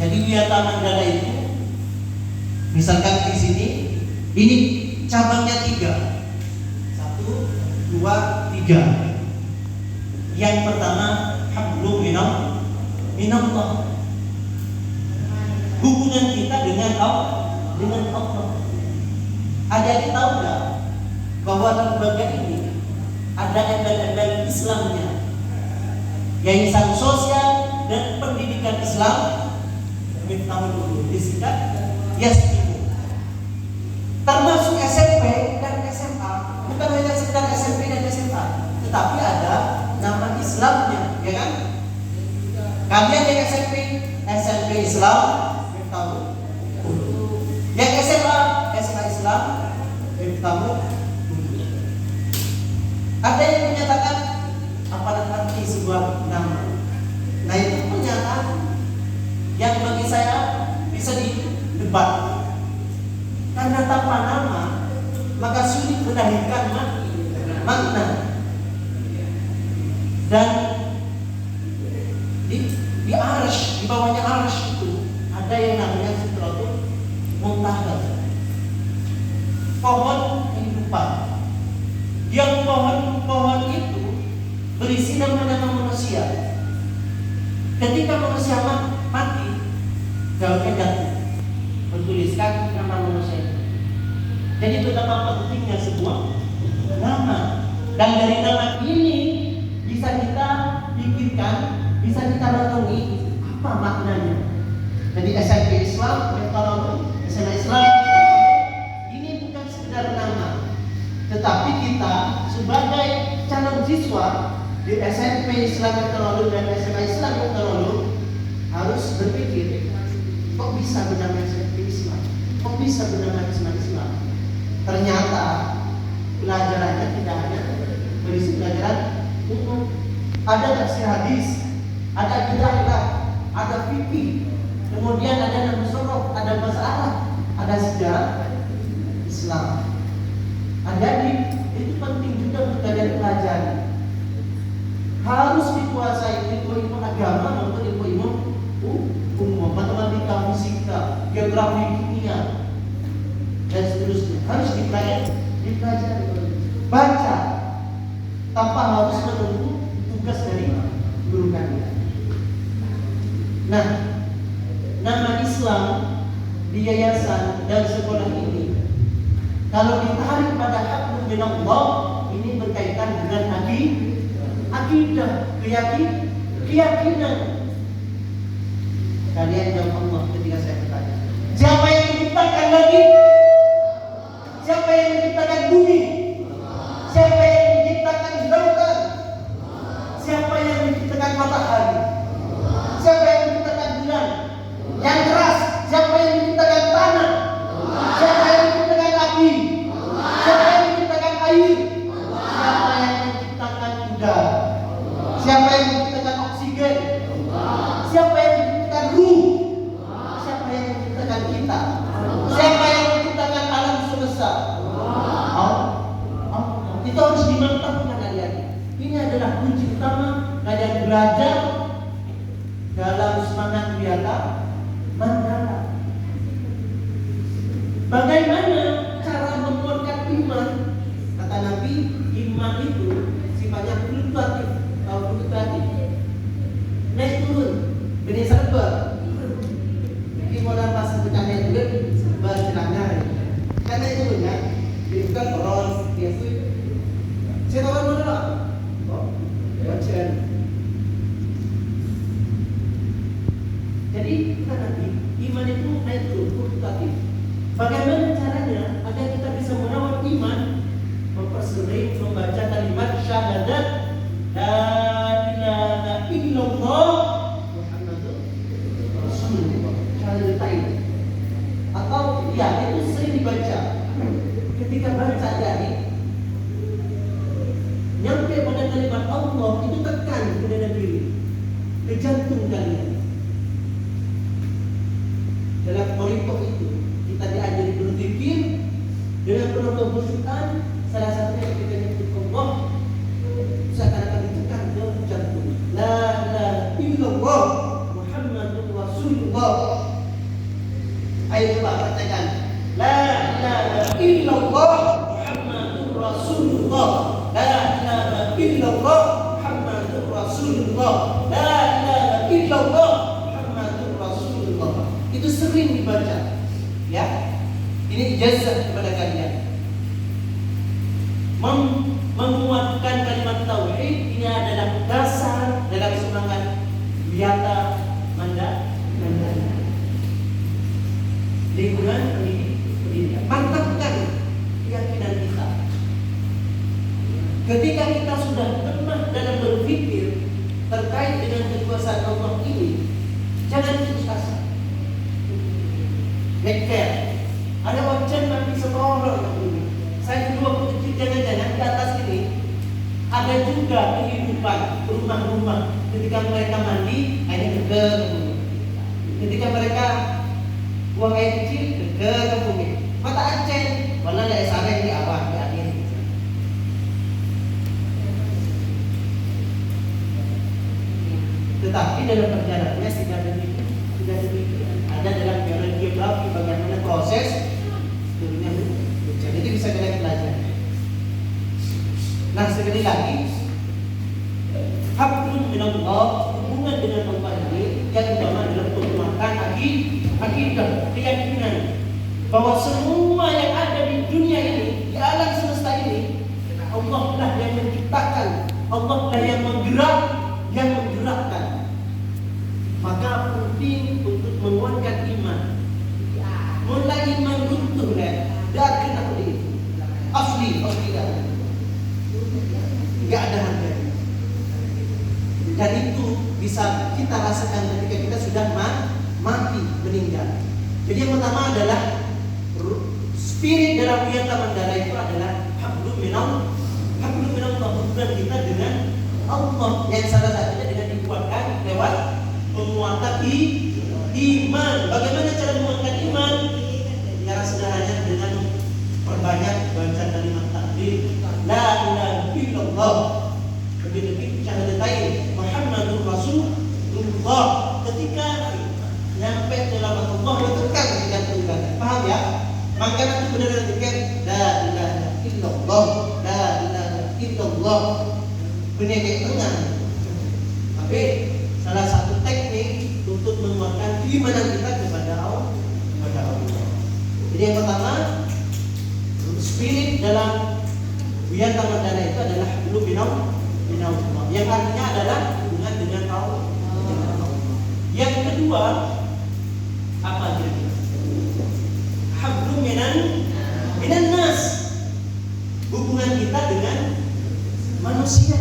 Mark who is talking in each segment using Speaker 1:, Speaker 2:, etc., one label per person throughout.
Speaker 1: Jadi Wiyata Mandala itu, misalkan di sini, ini cabangnya 3. 1, 2, 3. Yang pertama, hablum minallah. Hubungan kita dengan Allah. Adik-adik tahu nggak bahwa lembaga ini ada embel-embel Islamnya, Yayasan Sosial dan Pendidikan Islam Miftahul Ulum, disingkat YASMIU. Termasuk SMP dan SMA, bukan hanya sekedar SMP dan SMA, tetapi ada nama Islamnya, ya kan? Kalian yang SMP Islam Miftahul Ulum, yang SMA Islam Miftahul Ulum. Ada yang menyatakan apa arti sebuah nama. Nah, itu pernyataan yang bagi saya bisa didebat. Karena tanpa nama maka sulit melahirkan makna. Dan di arsy, di bawahnya arsy itu ada yang namanya Sidratul Muntaha, pohon kehidupan. Yang pohon itu berisi nama-nama manusia. Ketika manusia mati, daunnya jatuh, bertuliskan nama manusia itu. Jadi betapa pentingnya sebuah nama. Dan dari nama ini bisa kita pikirkan, bisa kita renungi apa maknanya. Jadi SMP Islam, SMA Islam, ini bukan sekedar nama, tetapi kita sebagai calon siswa di SMP Islam yang terlalu dan SMA Islam yang terlalu harus berpikir, kok bisa bernama SMP Islam? Kok bisa bernama Islam? Ternyata pelajarannya tidak hanya berisi pelajaran umum. Ada tafsir hadis, ada akidah, ada fikih, kemudian ada nama sorof, ada bahasa Arab, ada sejarah Islam. Jadi itu penting juga untuk kalian pelajari. Harus dikuasai ilmu agama maupun ilmu umum, matematika, fisika, geografi, kimia, dan seterusnya. Harus dipelajari. Baca tanpa harus menunggu tugas dari guru kalian. Nah, nama Islam di yayasan dan sekolah ini, kalau ditarik pada hablum minallah, ini berkaitan dengan akidah, keyakinan. Kalian jawab Allah ketika saya bertanya, siapa yang menciptakan langit? Siapa yang menciptakan bumi? Siapa yang menciptakan lautan? Siapa yang menciptakan matahari? Siapa yang menciptakan bulan yang keras? Siapa yang menciptakan tanah? Siapa yang menciptakan api? Siapa yang menciptakan air? Siapa yang menciptakan udara? Siapa yang menciptakan oksigen? Siapa yang menciptakan ruh? Siapa yang menciptakan kita? Siapa yang menciptakan alam semesta? Itu harus dimantapkan adik-adik. Ini adalah kunci utama kalian belajar dalam semangat Wiyata Mandala. Bagaimana cara menguatkan iman? Kata Nabi, iman itu sifatnya fluktuatif. Tahu fluktuatif? Naik turun, beda serba. Jadi modal pas naik turun, berjalannya. Karena itu ya, bukan orang biasa. Saya tahu mana lah. Bacaan. Jadi kata Nabi, iman itu naik turun, fluktuatif. Bagaimana caranya agar kita bisa merawat iman? Mempersering membaca kalimat syahadat la ilaha illallah Muhammadur Rasulullah. Syahadatain. Atau ya itu sering dibaca. Ketika baca dari nyampe pada kalimat Allah itu tekan ke dada diri, ke jantung kalian. Dalam koridor itu kita diajari berzikir dengan penuh kehusukan. Salah satunya ketika nyebut Allah seakan-akan ditekan ke jantung. La ilaha illallah Muhammadur Rasulullah. Ayo coba praktekkan. La ilaha illallah Muhammadur Rasulullah. La ilaha illallah Muhammadur Rasulullah. La ilaha illallah Muhammadur Rasulullah. Itu sering dibaca. Ya. Ini jazah kepada kalian. Menguatkan kalimat tauhid ini adalah dasar dalam semangat Wiyata Mandala. Lingkungan pendidikan, mantapkan keyakinan kita. Ketika kita sudah pernah dalam berpikir terkait dengan kekuasaan Allah ini, jangan putus asa. Make ada wajan mati sekolah. Saya dulu waktu kecil jangan-jangan di atas ini ada juga kehidupan rumah-rumah. Ketika mereka mandi, airnya dekat. Ketika mereka buang air kecil, dekat ke bumi. Mata acen, warna dari sarang di awal, di akhir. Tetapi dalam perjalanannya tidak demikian. Ada dalam teori geografi bagaimana proses turunnya hujan. Itu bisa kalian pelajari. Nah, sekali lagi, hablum minallah, hubungan dengan Allah ini yang utama adalah penguatan akidah, keyakinan bahwa semua yang ada di dunia ini, di alam semesta ini, Allah lah yang menciptakan, Allah lah yang menggerakkan. Maka penting untuk menguatkan iman. Mulai iman runtuh dari aku ini asli dah. Tidak ada harganya. Dan itu bisa kita rasakan ketika kita sudah mati, meninggal. Jadi yang pertama adalah spirit dalam Wiyata Mandala itu adalah hablum minallah, hubungan kita dengan Allah yang salah satunya dengan dikuatkan lewat penguatan iman. Bagaimana cara menguatkan iman? Cara sederhana dengan perbanyak baca kalimat takbir. La ilaha illallah. Lebih syahadatain Muhammadur Rasulullah. Ketika nyampe selamat Allah letakkan di jantung. Paham ya? Maka nanti benar-benar zikir la ilaha illallah, la ilaha illallah. Benar tengah. Tapi salah satu teknik untuk menguatkan keimanan kita kepada Allah. Jadi yang pertama, spirit dalam Wiyata Mandala itu adalah hablum minallah, yang artinya adalah hubungan dengan Allah. Yang kedua, apa kira-kira? Hablum minan nas, hubungan kita dengan manusia.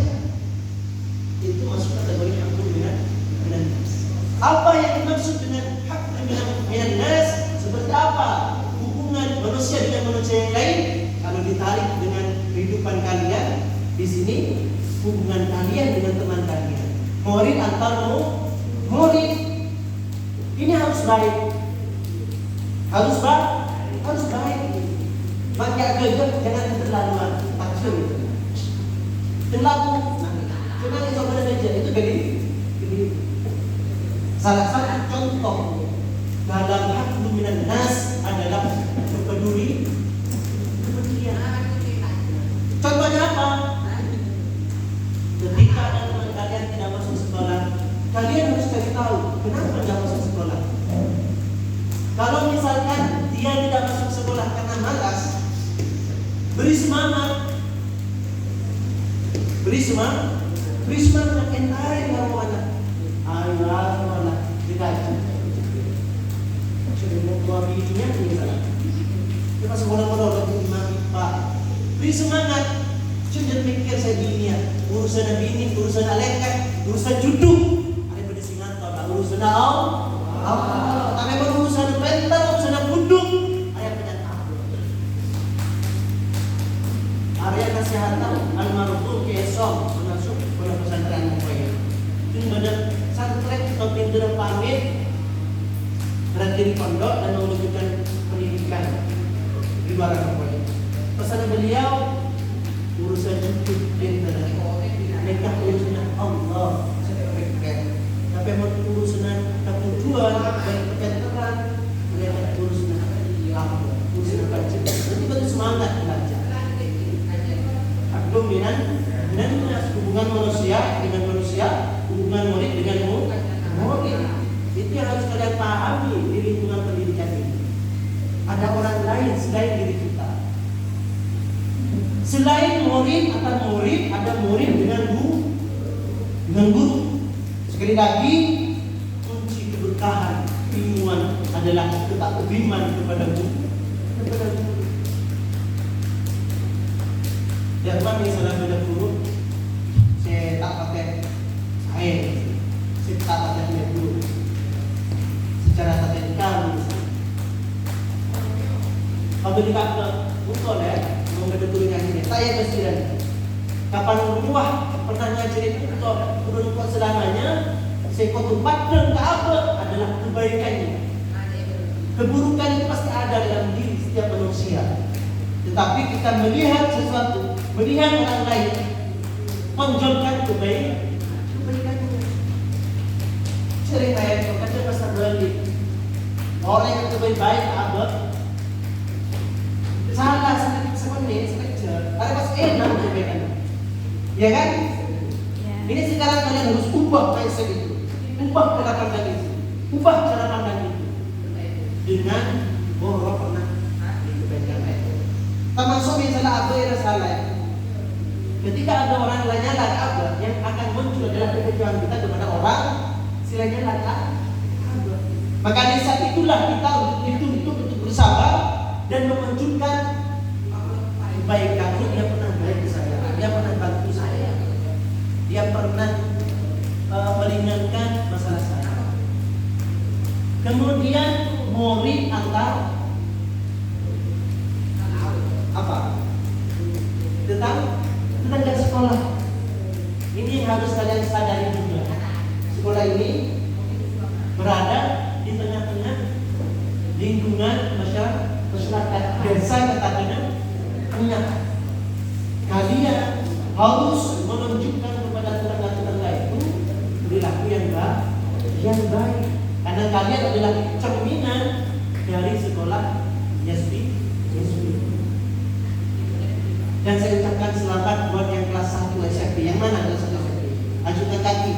Speaker 1: Itu masuk kategori hablum minan nas. Apa yang dimaksud dengan hablum minan nas? Seperti apa hubungan manusia dengan manusia yang lain? Kalau ditarik dengan kehidupan kalian di sini, hubungan kalian dengan teman kalian, murid antar murid, ini harus baik, harus baik. Maka agak jangan keterlaluan, takjub, terlalu. Cuma itu pada saja itu gini. Salah satu contoh dalam hablum minan nas adalah kepedulian. Contohnya apa? Ketika ada teman kalian tidak masuk sekolah, kalian harus cari tahu kenapa tidak masuk sekolah. Kalau misalkan dia tidak masuk sekolah karena malas, beri semangat, entai kalau mana, ayo mana, dikaji. Sudah mau keluar bijinya misalnya, kita sekolah-sekolah lagi Pak. Beri semangat. Jangan mikir saya dunia, urusan bini, urusan aleka, urusan judul. Ada pada singato, urusan Allah. Ada urusan pental, urusan buduk. Ada penyataan. Area kesehatan almarhum keesok masuk pada pesantren Mukoya. Itu pada santren atau pintu pamit berhenti di pondok dan menunjukkan pendidikan di luar Mukoya. Pesan beliau, urusan hidup mereka urusan Allah. Tapi mau urusan kebutuhan dan ketenteran mereka urusan apa? Urusan baca. Nanti baru semangat belajar. Dominan hubungan manusia dengan manusia, hubungan murid dengan murid. Itu yang harus kalian pahami di lingkungan pendidikan ini. Ada orang lain selain diri kita. Selain murid atau murid, ada murid dengan guru. Sekali lagi, kunci keberkahan ilmuwan adalah ketakwaan kepada guru. Jangan misalnya beda guru, saya tak pakai saya tak pakai guru. Secara teknikal misalnya. Kalau di kantor, betul ya, mau beda gurunya ini. Saya presiden. Kapan buah pernah ngajarin untuk turun ke selamanya, saya kotumpat dan ke apa adalah kebaikannya. Keburukan itu pasti ada dalam diri setiap manusia. Tetapi kita melihat sesuatu, melihat orang lain, tonjolkan kebaikannya. Sering saya kerja pasal balik. Orang yang baik apa? Salah sedikit semenit, sekejap. Ada pas enak kebaikannya. Ya kan? Ini sekarang kalian harus ubah mindset itu, ubah cara pandang itu, ubah cara pandang itu dengan bahwa pernah kebaikan itu. Termasuk misalnya apa yang salah. Ketika ada orang lainnya apa yang akan muncul adalah kebencian kita kepada orang silanya apa. Maka di saat itulah kita dituntut untuk bersabar dan memunculkan kebaikan. Dia pernah baik ke saya, dia pernah bantu saya, dia pernah meringankan masalah saya. Kemudian murid antar apa? Tentang sekolah. Ini yang harus kalian sadari juga. Sekolah ini berada di tengah-tengah lingkungan masyarakat desa katakannya punya. Kalian harus menunjukkan kepada tetangga-tetangga itu perilaku yang baik. Karena kalian adalah cerminan dari sekolah Yasbi. Dan saya ucapkan selamat buat yang kelas 1 SMP. Yang mana kelas 1 SMP? Ajukan kaki.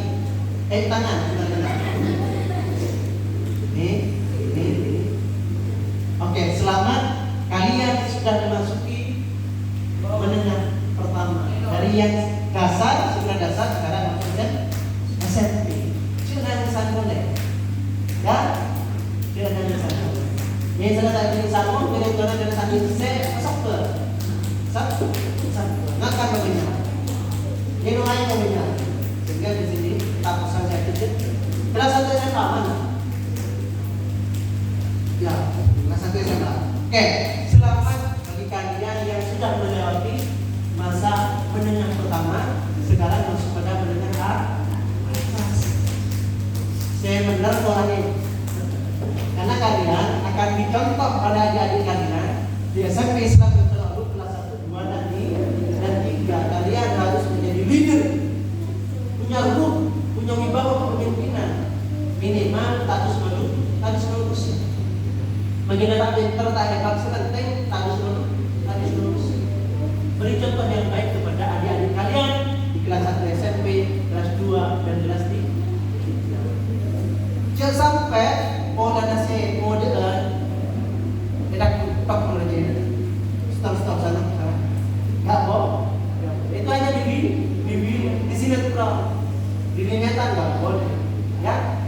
Speaker 1: Tangan. Ini. Oke, selamat. Kalian sudah memasuki menengah pertama. Dari yang dasar, sekarang masuk ke SMP. Jangan sanggoleh. Ya? Jangan sanggoleh. Yang salah satu sanggoleh, kalau ada satu saya masuk satu, nakar banyak. Ini lain banyak. Sehingga di sini tak usah saya kecil. Kelas 1 SMA mana? Ya, kelas 1 SMA. Oke, selamat bagi kalian yang sudah melewati masa menengah pertama. Sekarang masuk pada menengah atas. Saya benar orang ini. Karena kalian akan dicontoh pada adik-adik kalian di SMP Islam. Kalian harus menjadi leader, punya ruh, punya wibawa kepemimpinan. Minimal harus lulus. Bagi anak pintar tak hebat serenting, harus lulus. Beri contoh yang baik kepada adik-adik kalian di kelas 1 SMP, kelas 2 dan kelas 3. Jangan sampai pola nasi modern tidak top mengerjakan. Stop sana. Enggak bohong. Itu hanya di sinetron, di lingetan nggak boleh, ya.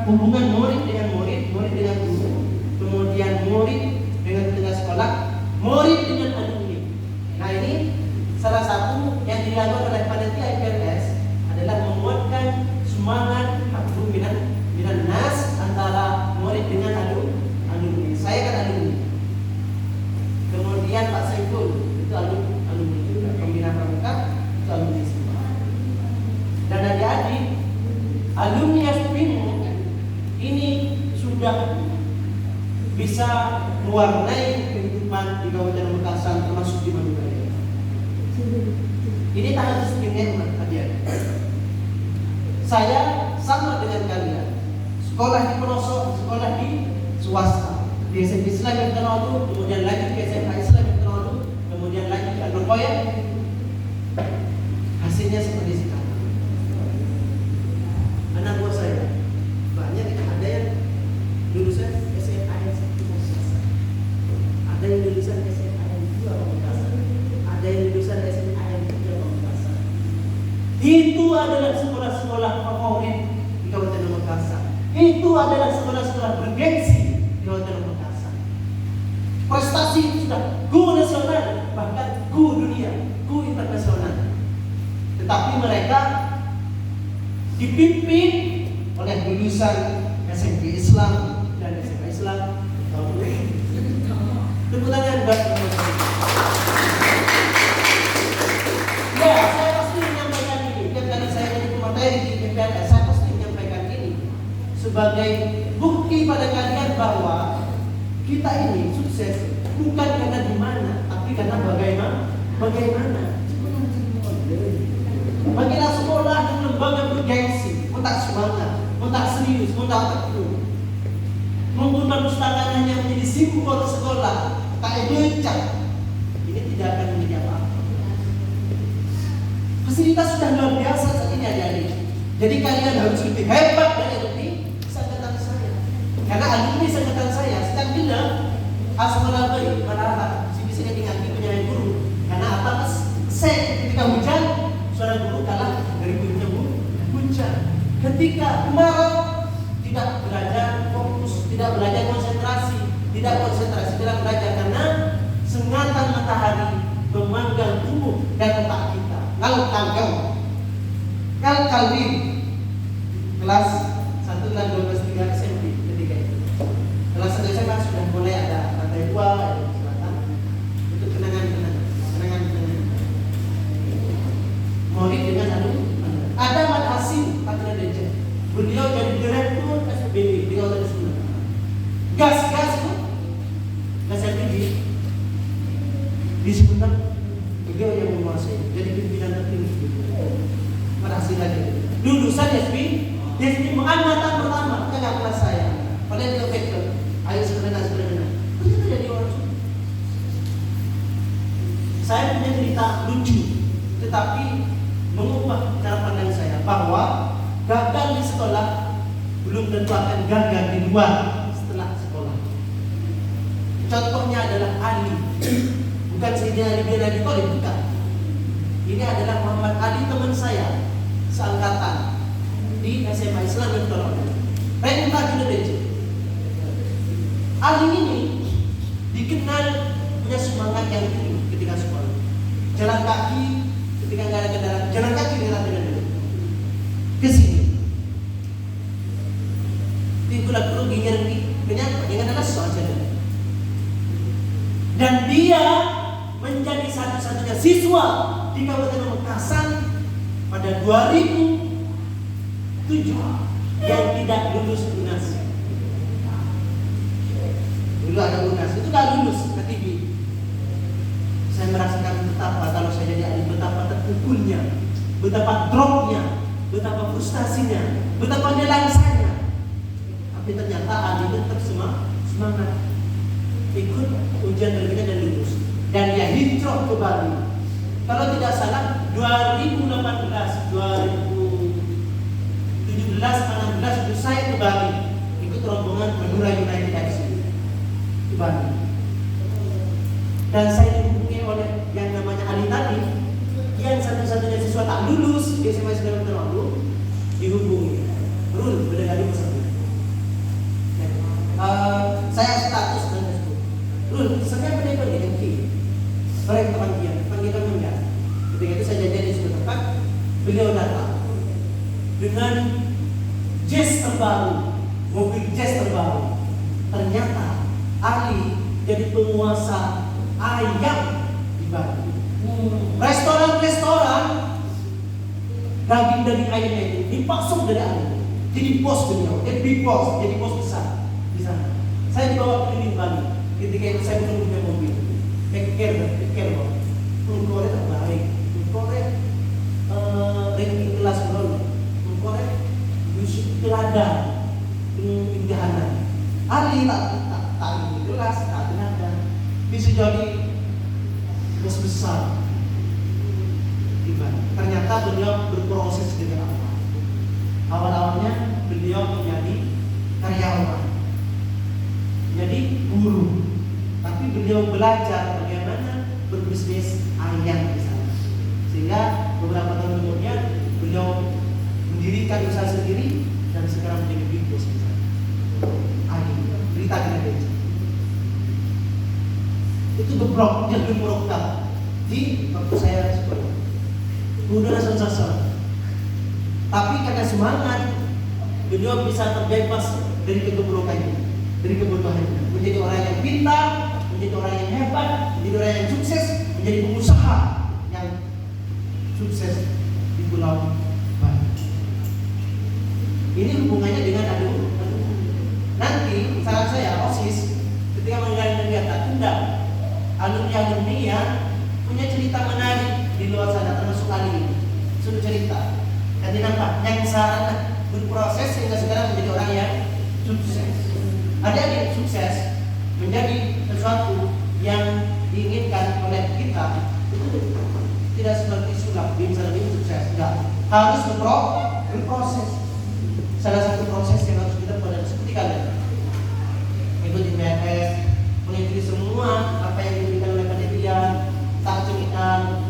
Speaker 1: Hubungan murid dengan murid dengan guru, kemudian murid dengan sekolah, murid dengan alumni. Nah ini salah satu yang dilakukan oleh panitia IPLS adalah menguatkan semangat hablu minan nas antara murid dengan alumni. Saya kan alumni. Kemudian Pak Saiful itu alumni juga, pembina pramuka itu alumni semua. Dan adik-adik alumni Yaspinu ini sudah bisa mewarnai kehidupan di Kabupaten Bekasi termasuk di Madura. Ini tak harus nikmat adik-adik. Saya sama dengan kalian. Sekolah di pelosok, sekolah di swasta. di SMP Islam yang terlalu, kemudian lanjut ke SMA Islam yang terlalu, kemudian lanjut ke Al-Ruqayyah. Hasilnya seperti sekarang. Anak buah saya banyak, ada yang lulusan SMA yang 1 Pamekasan, ada yang lulusan SMA yang 2 Pamekasan, ada yang lulusan SMA yang 3 Pamekasan. Itu adalah sekolah-sekolah favorit di Kabupaten Pamekasan. Itu adalah sekolah-sekolah bergengsi di Kabupaten Pamekasan. Prestasi itu sudah go nasional, bahkan go dunia, go internasional. Tetapi mereka dipimpin oleh lulusan SMP Islam dan SMA Islam. Tepuk tangan buat teman-teman. Ya, saya pasti menyampaikan ini. Karena saya menjadi materi di MPLS, saya pasti menyampaikan ini sebagai bukti pada kalian bahwa kita ini sukses bukan karena di mana, tapi karena bagaimana. Bagilah sekolah dan lembaga bergengsi, mentak semangat, mentak serius, mentak tekun. Menggunakan pustaka hanya menjadi simbol sekolah, tak becak. Ini tidak akan menjadi apa-apa. Fasilitas sudah luar biasa saat ini adik-adik. Jadi kalian harus lebih hebat dari alumni seangkatan saya. Karena alumni seangkatan saya sedang bilang asmaul baik pada si bisa diganti penyanyi guru. Karena atas saya ketika hujan suara guru kalah dari hujan. Ketika kemarau tidak belajar fokus, tidak belajar konsentrasi, tidak belajar karena sengatan matahari memanggang tubuh dan otak kita. Kalau Kalvin kelas 1 dan 12 3 SMP ketika itu. Kelas 1 SMA sudah mulai ada lantai 2 selatan untuk kenangan. Maulid dengan ada Mat Hasim Patina Deja. Beliau jadi direktur SPBD di Kabupaten Sumedang. Gas itu gas LPG di Sumedang beliau yang menguasai, jadi pimpinan tertinggi. Mat Hasim lagi lulusan SPBD angkatan pertama kakak kelas saya. Padahal dia vektor, ayo sebenarnya. Ternyata jadi orang Sumedang. Saya punya cerita lucu, tetapi mengubah cara pandang saya bahwa gagal di sekolah belum tentu akan gagal di luar setelah sekolah. Contohnya adalah Ali, bukan Sayyidina Ali bin Abi Thalib, bukan. Ini adalah Muhammad Ali, teman saya seangkatan di SMA Islam yang terlalu. Ali ini dikenal punya semangat yang tinggi ketika sekolah. Jalan kaki ketika nggak ada kendaraan, jalan kaki dengan ke sini. Itulah perlu dengan adalah soal jalan. Dan dia menjadi satu-satunya siswa di Kabupaten Pamekasan pada 2007 yang tidak lulus UNAS. Dulu ada UNAS, itu nggak lulus ke TV. Saya merasakan betapa kalau saya jadi ahli, betapa terpukulnya, betapa dropnya, betapa frustasinya, betapa nelangsanya. Tapi ternyata ahli tetap semangat ikut ujian terbitan dan lulus. Dan dia hijrah ke Bali. Kalau tidak salah 2018, 2017, 2016 itu saya ke Bali ikut rombongan Madura United FC di Bali. Dan saya dihubungi oleh yang namanya Ali tadi, yang satu-satunya siswa tak lulus di SMA Islam terlalu dihubungi. Rul, beda kali pesannya. Saya status dan Facebook. Rul, saya pendapat di MK. Mereka panggilan enggak. Ketika itu saya janjian di sebuah tempat, beliau datang dengan jazz terbaru, mobil jazz terbaru. Ternyata Ali jadi penguasa ayam di Bali. Restoran daging ayamnya itu dipasung dari Ali. Jadi bos beliau, dia big boss, jadi bos besar di sana. Saya dibawa keliling Bali. Ketika itu saya belum punya mobil. Pikir bahwa Tungkore terbaik, Tungkore ranking kelas berapa? Tungkore Yusuf Teladan, Indahanan. Ali tak tak ini jelas, tak ada. Bisa jadi bos besar. Ternyata beliau berproses dengan Allah. Awal-awalnya beliau menjadi karyawan, jadi guru, tapi beliau belajar bagaimana berbisnis ayam di sana. Sehingga beberapa tahun kemudian beliau mendirikan usaha sendiri dan sekarang menjadi big boss di sana. Ayam, berita gereja. Itu gebrok, dia gembrokkan di waktu saya sekolah. Udah sensasi. Tapi karena semangat, beliau bisa terbebas dari kegebrokannya, dari kebodohannya, menjadi orang yang pintar, menjadi orang yang hebat, menjadi orang yang sukses, menjadi pengusaha yang sukses di Pulau Bali. Ini hubungannya dengan adu. Nanti saran saya OSIS ketika mengadakan kegiatan undang alumni yang punya cerita menarik di luar sana, termasuk kali ini sudah cerita. Jadi nampak yang sana berproses sehingga sekarang menjadi orang yang sukses. Ada yang sukses menjadi sesuatu yang diinginkan oleh kita, tidak seperti sulap bisa lebih sukses. Enggak, harus berproses. Salah satu proses yang harus kita pada seperti kalian ikuti PNS, mengikuti semua apa yang diberikan oleh panitia, tak cerita,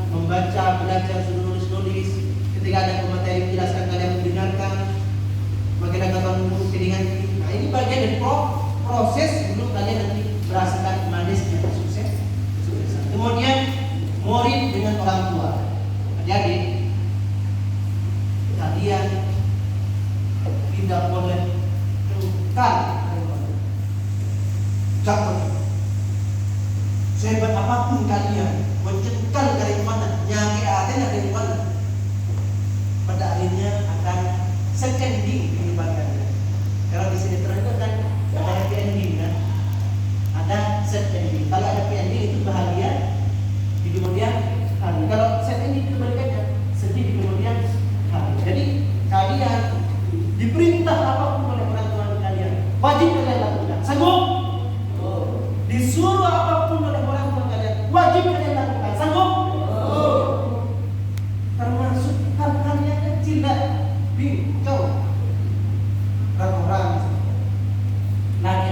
Speaker 1: membaca, belajar, suruh nulis. Ketika ada materi menjelaskan kalian mendengarkan, bagaimana kalian dengan. Nah ini bagian dari proses sebelum kalian nanti merasakan manisnya sukses. Kemudian murid dengan orang tua. Jadi kalian tidak boleh engkar jangan sehebat apapun kalian mencekal dari mana, nyaki akhirnya dari mana, pada akhirnya akan seconding kehidupannya. Kalau di sini terangkan kan ada happy ending kan, ada set ending. Kalau ada happy ending itu bahagia di kemudian hari. Kalau set ending itu kebalikannya, sedih di kemudian hari. Jadi kalian diperintah apapun oleh orang tua kalian, wajib kalian lakukan. Sanggup? Disuruh apapun oleh orang tua kalian, wajib kalian lakukan. Sanggup? Termasuk hal-hal yang kecil lah. Coba orang laki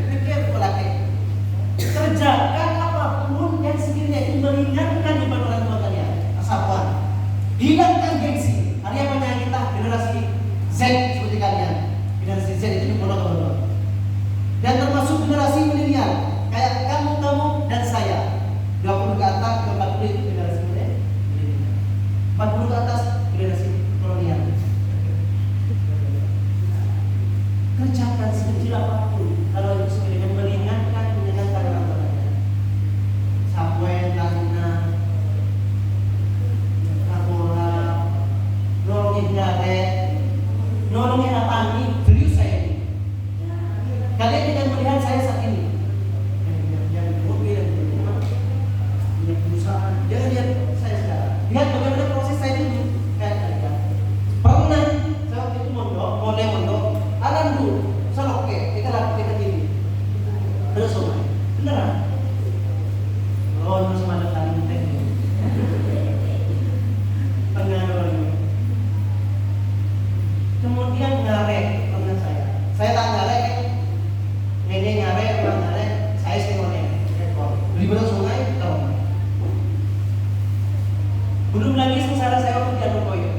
Speaker 1: pikir laki kerjakan apapun yang sekiranya itu meringankan beban orang tua kalian. Asapan hilangkan gengsi. Hari apa yang kita generasi Z seperti kalian, generasi Z itu dibodoh-bodoh. Dan termasuk generasi milenial kayak kamu dan saya 20 ke atas ke 40 itu generasi milenial, 40 ke atas generasi kolonial. Kerjakan sekecil apapun kalau itu sekiranya meringankan orang tua kalian. Sabwen, Laguna, Kapora, nolongin Gare, nolongin Apani, serius saya ini. Kalian tidak melihat saya saat ini. Yang mobil, yang rumah, yang perusahaan. Jangan lihat saya sekarang. Lihat bagaimana proses saya dulu. Kayak kalian. Pernah saya waktu itu mondok, alam dulu, saloke, kita lakukan ini. Terus somai, beneran. Oh, terus mana kali teh? Tengah orang. Kemudian ngarek pernah saya. Saya tak ngarek. Nenek ngarek, orang ngarek, saya semuanya. Liburan sungai, tahu. Belum lagi sengsara saya waktu di Adokoyo.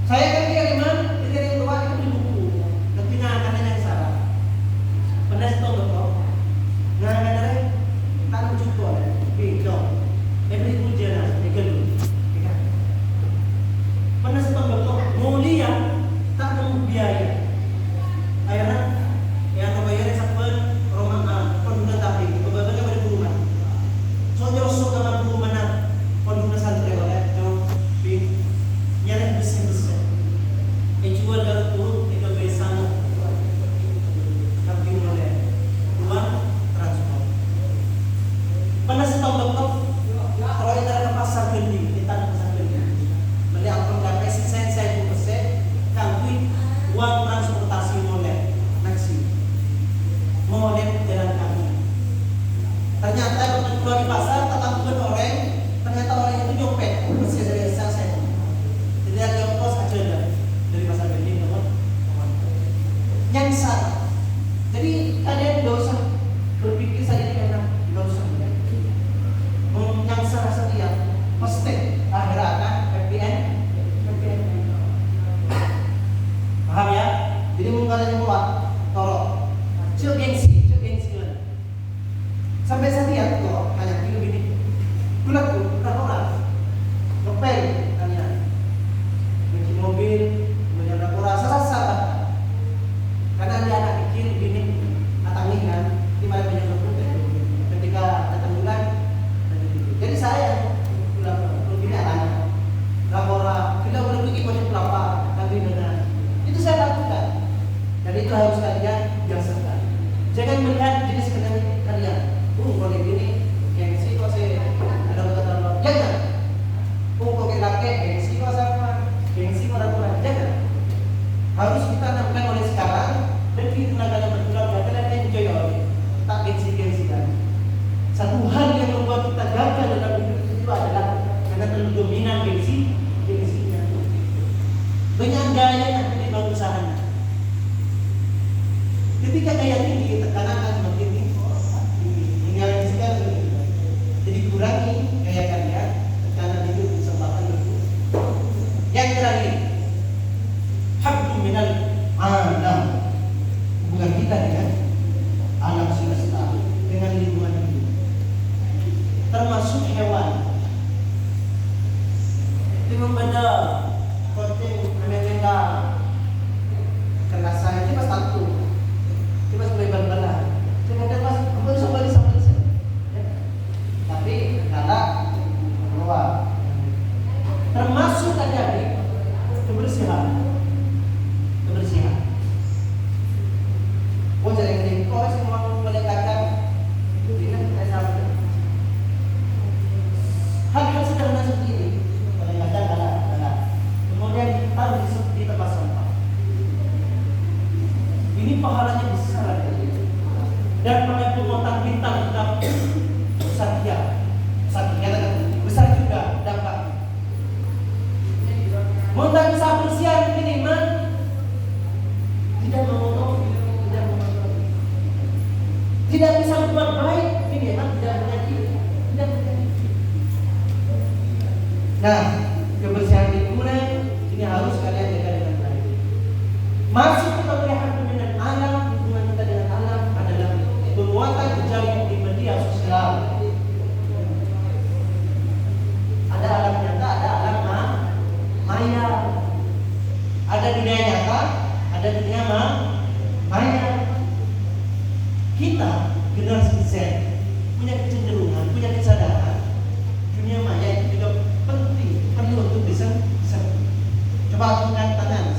Speaker 1: Saya kan dari mana? Dari tua itu di buku. Nanti ngangkatnya yang salah. Pada setahun betul. Ngangkatnya tanam cukup. Bidong. Every hujan, dikeluh. Pada setahun betul. Mulia tak nemu biaya. Akhirnya yang kebayar sampai Roma penduduk tapi kebayarnya pada rumah. Soalnya sok sama rumah pondok santri oleh jauh nyari besar. suaranya keluar, tolong. Cuk gengsi lah. Sampai saya lihat kok hanya kilo gini. Kulaku, orang ngepel kalian. Cuci mobil, kemudian orang sasa. Karena dia anak kecil gini, atangin kan, di mana banyak berputar. Ketika datang bulan, jadi saya pulang begini alanya. Lapora, kita boleh pergi ke kelapa, tapi benar. Itu saya lakukan. Dan itu harus kalian biasakan. Jangan melihat jenis kendaraan kalian. Kalau begini, gengsi kok saya ada kata-kata. Jangan. Kok laki, gengsi kok sama, gengsi kok ada. Jangan. Harus kita tanamkan mulai sekarang. Dan kita tenaga berjuang, kalian enjoy oleh. Tak gengsi kan. Satu hal yang membuat kita gagal dalam hidup itu adalah karena terlalu dominan gengsinya. Banyak gaya yang tidak usahanya. Ketika gaya tinggi, tekanan akan semakin tinggi. Hingga yang sekarang jadi kurangi gaya kalian, tekanan hidup kesempatan berkurang. Yang terakhir, habdu minal alam. Hubungan kita dengan alam semesta, dengan lingkungan hidup, termasuk hewan. Dengan pada konten mereka kelas saya itu pas satu, itu pas berbala. Kemudian pas aku sampai. Tapi kalau keluar, termasuk tadi kebersihan. Oh jadi ini kau semua meletakkan ini saya hal-hal sederhana seperti ini. Kemudian taruh di tempat sampah. Ini pahalanya besar. Dan pada pengotak bintang tetap Satya besar juga dampak. Mau tak bisa bersihan minimal tidak bisa berbuat baik minimal tidak menyakiti. Nah, kebersihan lingkungan ini harus kalian jaga dengan baik. Masuk ke pemeliharaan dengan alam, hubungan kita dengan alam adalah penguatan jejaring di media sosial. Ada alam nyata, ada alam maya. Ada dunia nyata, ada dunia maya. Kita generasi Z punya kecenderungan, punya kesadaran dunia maya itu juga penting, perlu untuk bisa. Coba angkat tangan.